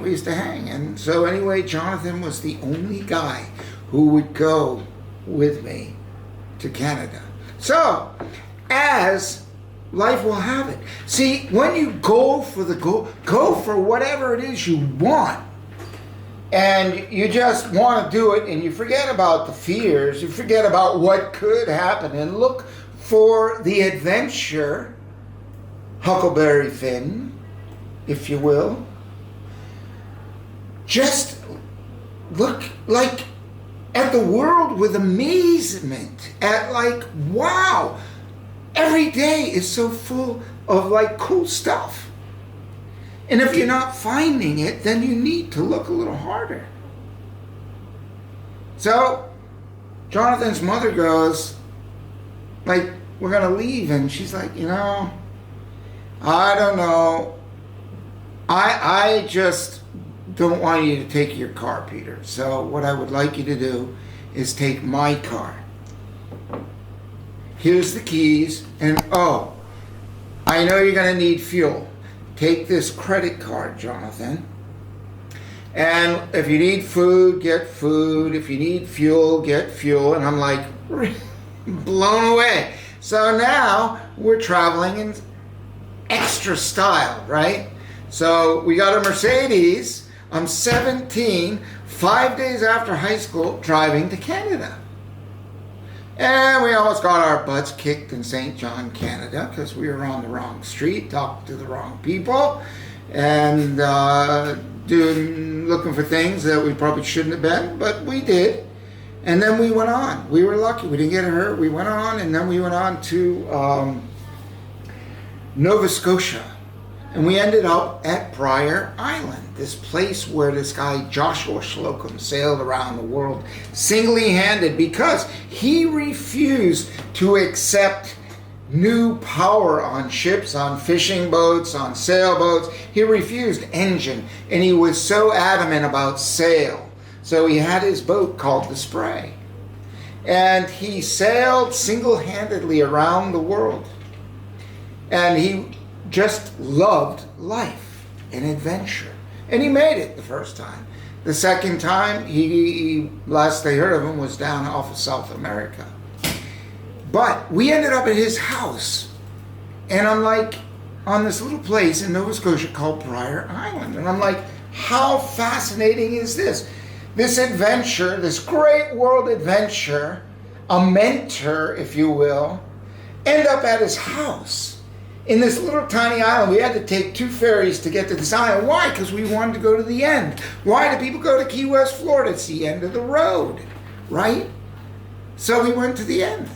place to hang. And so anyway, Jonathan was the only guy who would go with me to Canada. So, as life will have it. See, when you go for the goal, go for whatever it is you want. And you just want to do it, and you forget about the fears, you forget about what could happen, and look for the adventure, Huckleberry Finn, if you will. Just look like at the world with amazement, at like, wow, every day is so full of like cool stuff. And if you're not finding it, then you need to look a little harder. So, Jonathan's mother goes, like, we're going to leave. And she's like, I don't know. I just don't want you to take your car, Peter. So what I would like you to do is take my car. Here's the keys. And, I know you're going to need fuel. Take this credit card, Jonathan. And if you need food, get food. If you need fuel, get fuel. And I'm like, blown away. So now we're traveling in extra style, right? So we got a Mercedes. I'm 17, 5 days after high school, driving to Canada. And we almost got our butts kicked in St. John, Canada, because we were on the wrong street, talking to the wrong people, and looking for things that we probably shouldn't have been, but we did. And then we went on. We were lucky. We didn't get hurt. We went on, and then we went on to Nova Scotia. And we ended up at Briar Island, this place where this guy Joshua Slocum sailed around the world single-handed because he refused to accept new power on ships, on fishing boats, on sailboats. He refused engine, and he was so adamant about sail. So he had his boat called the Spray. And he sailed single-handedly around the world. And he just loved life and adventure. And he made it the first time. The second time, he last they heard of him was down off of South America. But we ended up at his house. And I'm like, on this little place in Nova Scotia called Briar Island. And I'm like, how fascinating is this? This adventure, this great world adventure, a mentor, if you will, end up at his house. In this little tiny island, we had to take 2 ferries to get to this island. Why? Because we wanted to go to the end. Why do people go to Key West, Florida? It's the end of the road, right? So we went to the end.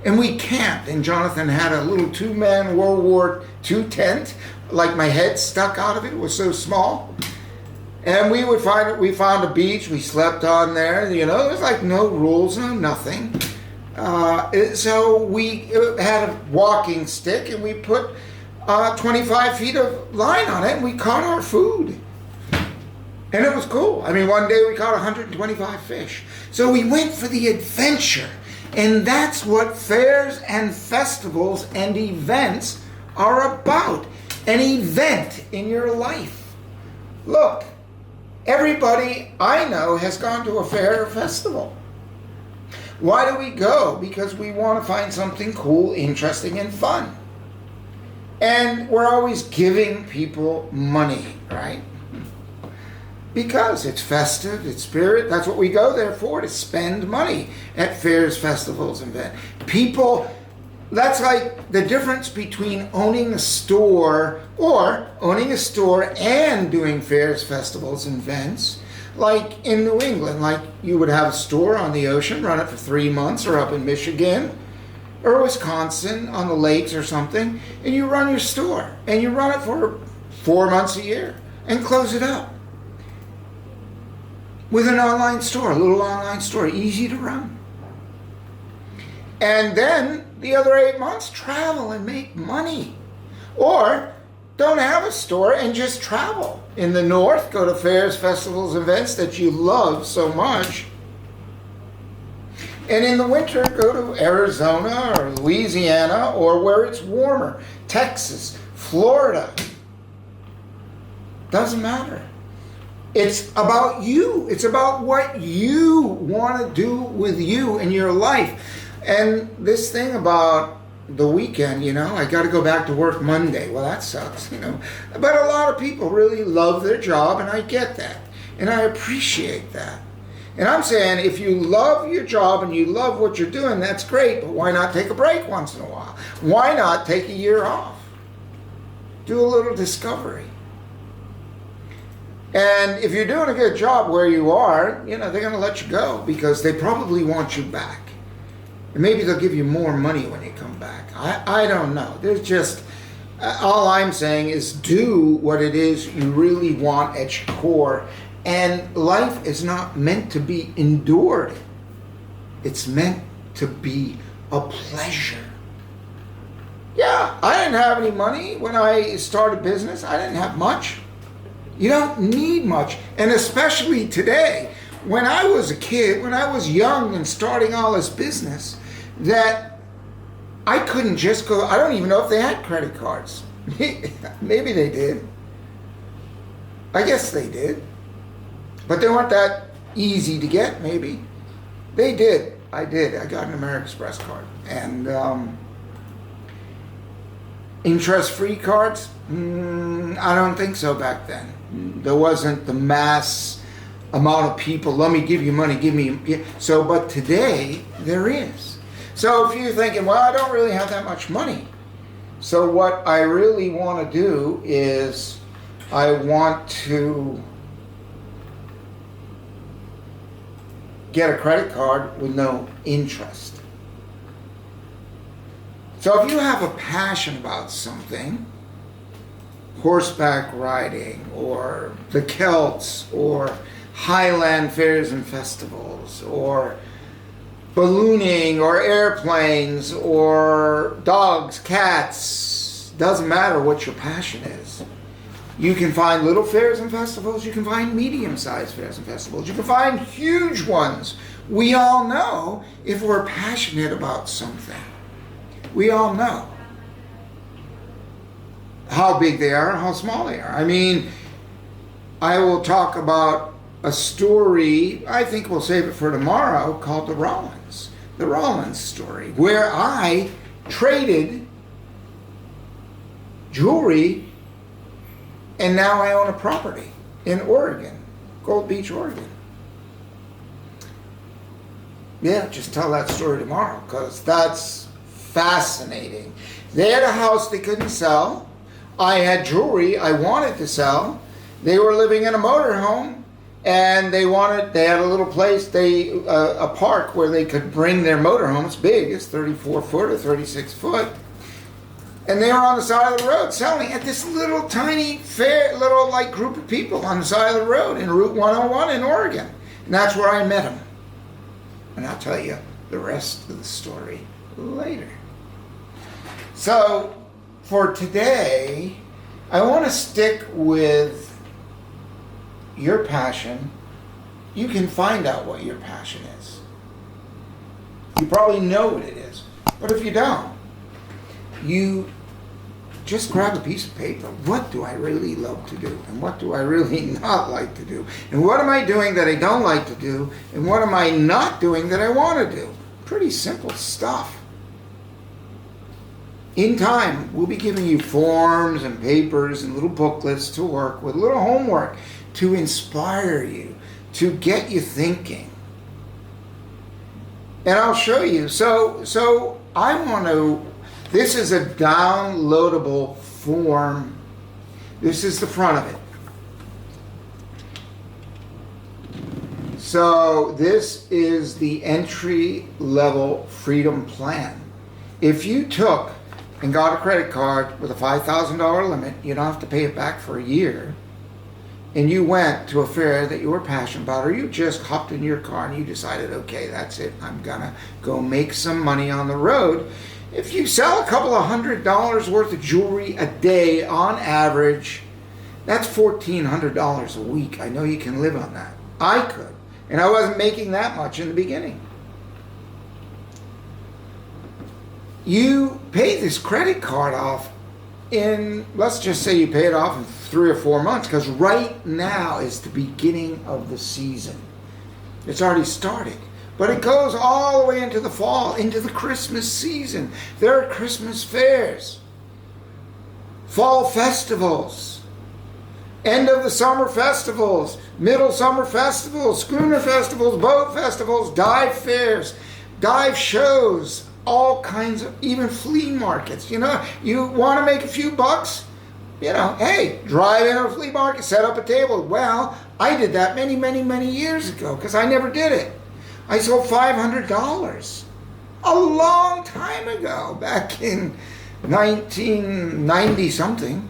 And we camped. And Jonathan had a little 2-man World War II tent. Like my head stuck out of it. It was so small. And we found a beach. We slept on there. There was like no rules, no nothing. So we had a walking stick and we put 25 feet of line on it and we caught our food. And it was cool. I mean, one day we caught 125 fish. So we went for the adventure. And that's what fairs and festivals and events are about. An event in your life. Look, everybody I know has gone to a fair or festival. Why do we go? Because we want to find something cool, interesting, and fun. And we're always giving people money, right? Because it's festive, it's spirit. That's what we go there for, to spend money at fairs, festivals, and events. People, that's like the difference between owning a store and doing fairs, festivals, and events. Like in New England, like you would have a store on the ocean, run it for 3 months, or up in Michigan or Wisconsin on the lakes or something, and you run your store and you run it for 4 months a year and close it up. With an online store, a little online store, easy to run. And then the other 8 months, travel and make money. Or don't have a store and just travel. In the north, go to fairs, festivals, events that you love so much. And in the winter, go to Arizona or Louisiana or where it's warmer. Texas, Florida. Doesn't matter. It's about you. It's about what you want to do with you in your life. And this thing about the weekend, I got to go back to work Monday. Well, that sucks. But a lot of people really love their job, and I get that. And I appreciate that. And I'm saying if you love your job and you love what you're doing, that's great, but why not take a break once in a while? Why not take a year off? Do a little discovery. And if you're doing a good job where you are, they're going to let you go because they probably want you back. And maybe they'll give you more money when you come back. I don't know. There's just, all I'm saying is do what it is you really want at your core. And life is not meant to be endured. It's meant to be a pleasure. Yeah, I didn't have any money when I started business. I didn't have much. You don't need much. And especially today, when I was a kid, when I was young and starting all this business, that I couldn't just go, I don't even know if they had credit cards. Maybe they did. I guess they did. But they weren't that easy to get, maybe. They did. I did. I got an American Express card. And interest-free cards? I don't think so back then. There wasn't the mass amount of people, let me give you money, give me. So, but today, there is. So if you're thinking, well, I don't really have that much money. So what I really want to do is I want to get a credit card with no interest. So if you have a passion about something, horseback riding or the Celts or Highland fairs and festivals or ballooning or airplanes or dogs, cats, doesn't matter what your passion is. You can find little fairs and festivals, you can find medium-sized fairs and festivals, you can find huge ones. We all know if we're passionate about something. We all know how big they are and how small they are. I mean, I will talk about a story, I think we'll save it for tomorrow, called The Rollins story, where I traded jewelry and now I own a property in Oregon, Gold Beach, Oregon. Yeah, just tell that story tomorrow because that's fascinating. They had a house they couldn't sell. I had jewelry I wanted to sell. They were living in a motorhome and they had a little place, a park where they could bring their motorhome. It's big, it's 34 foot or 36 foot. And they were on the side of the road selling at this little tiny group of people on the side of the road in Route 101 in Oregon. And that's where I met them. And I'll tell you the rest of the story later. So for today, I want to stick with your passion. You can find out what your passion is. You probably know what it is. But if you don't, you just grab a piece of paper. What do I really love to do? And what do I really not like to do? And what am I doing that I don't like to do? And what am I not doing that I want to do? Pretty simple stuff. In time, we'll be giving you forms and papers and little booklets to work with, little homework to inspire you, to get you thinking. And I'll show you. So I want to, this is a downloadable form. This is the front of it. So this is the entry-level freedom plan. If you took and got a credit card with a $5,000 limit, you don't have to pay it back for a year, and you went to a fair that you were passionate about, or you just hopped in your car and you decided, okay, that's it, I'm gonna go make some money on the road. If you sell a couple of $100 worth of jewelry a day on average, that's $1,400 a week. I know you can live on that. I could, and I wasn't making that much in the beginning. You pay this credit card off in, let's just say you pay it off in 3 or 4 months, because right now is the beginning of the season. It's already started. But it goes all the way into the fall, into the Christmas season. There are Christmas fairs, fall festivals, end of the summer festivals, middle summer festivals, schooner festivals, boat festivals, dive fairs, dive shows, all kinds of, even flea markets. You know, you want to make a few bucks? You know, hey, drive into a flea market, set up a table. Well, I did that many, many, many years ago because I never did it. I sold $500 a long time ago, back in 1990 something.